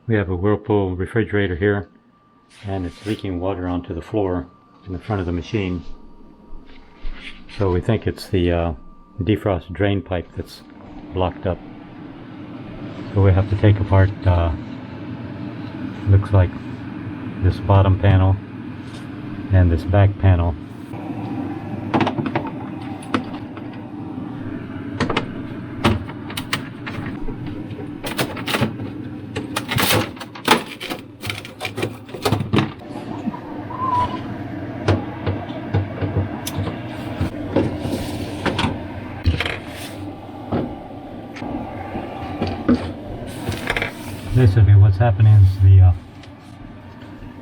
We have a Whirlpool refrigerator here, and it's leaking water onto the floor in the front of the machine. So we think it's the defrost drain pipe that's blocked up. So we have to take apart, looks like this bottom panel and this back panel. Basically what's happening is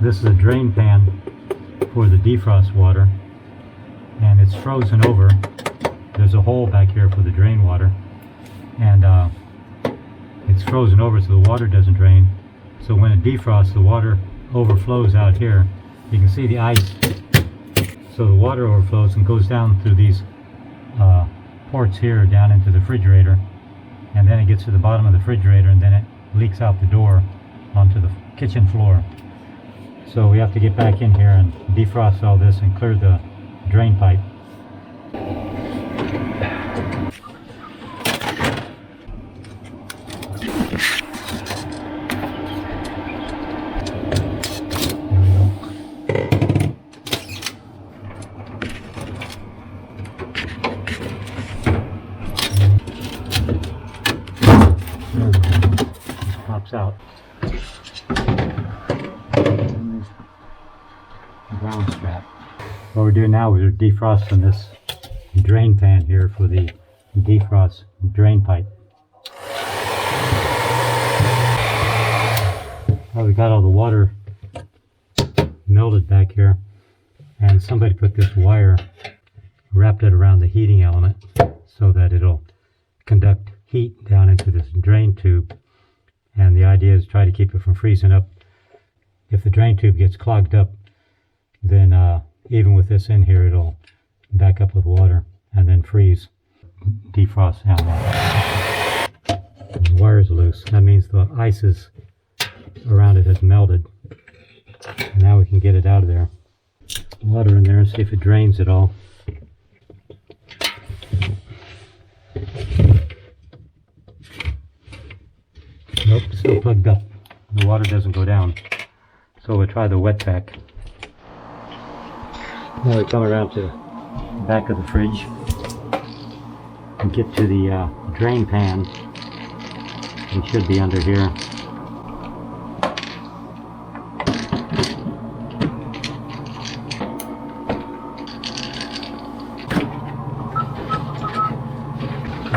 this is a drain pan for the defrost water, and it's frozen over. There's a hole back here for the drain water, and it's frozen over so the water doesn't drain. So when it defrosts, the water overflows out here. You can see the ice. So the water overflows and goes down through these ports here down into the refrigerator, and then it gets to the bottom of the refrigerator, and then it leaks out the door onto the kitchen floor. So we have to get back in here and defrost all this and clear the drain pipe. There we go. Pops out. Ground strap. What we're doing now is we're defrosting this drain pan here for the defrost drain pipe. Well, we got all the water melted back here, and somebody put this wire, wrapped it around the heating element so that it'll conduct heat down into this drain tube. And the idea is to try to keep it from freezing up. If the drain tube gets clogged up, then even with this in here, it'll back up with water and then freeze. Defrost now. The wire's loose. That means the ice around it has melted. And now we can get it out of there. Water in there and see if it drains at all. Nope, still plugged up. The water doesn't go down. So we'll try the wet vac. Now we come around to the back of the fridge and get to the drain pan. It should be under here.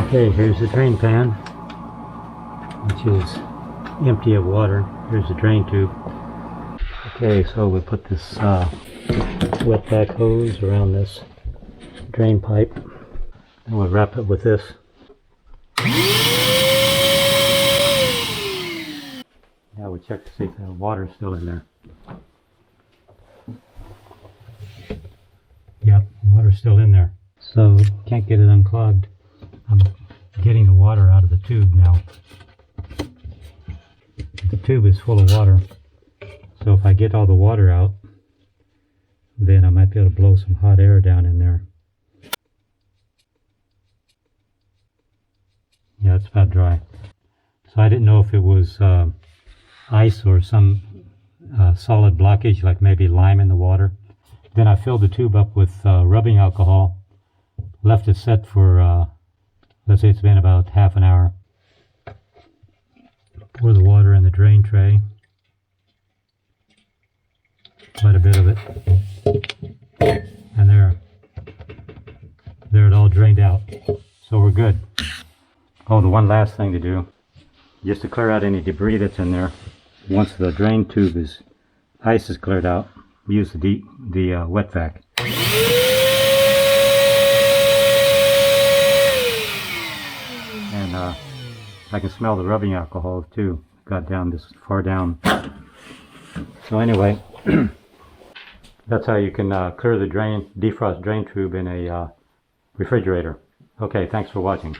Okay, here's the drain pan, which is empty of water. Here's the drain tube. Okay, so we put this wet vac hose around this drain pipe, and we'll wrap it with this. Now we check to see if the water's still in there. Yep, water's still in there. So can't get it unclogged. I'm getting the water out of the tube now. The tube is full of water, so if I get all the water out, then I might be able to blow some hot air down in there. Yeah, it's about dry. So I didn't know if it was ice or some solid blockage, like maybe lime in the water. Then I filled the tube up with rubbing alcohol, left it set for, let's say it's been about half an hour. Pour the water in the drain tray. Quite a bit of it. And there it all drained out. So we're good. Oh, the one last thing to do, just to clear out any debris that's in there. Once the drain tube ice is cleared out, we use the wet vac. And I can smell the rubbing alcohol too. Got down this far down. So anyway, that's how you can clear the defrost drain tube in a refrigerator. Okay, thanks for watching.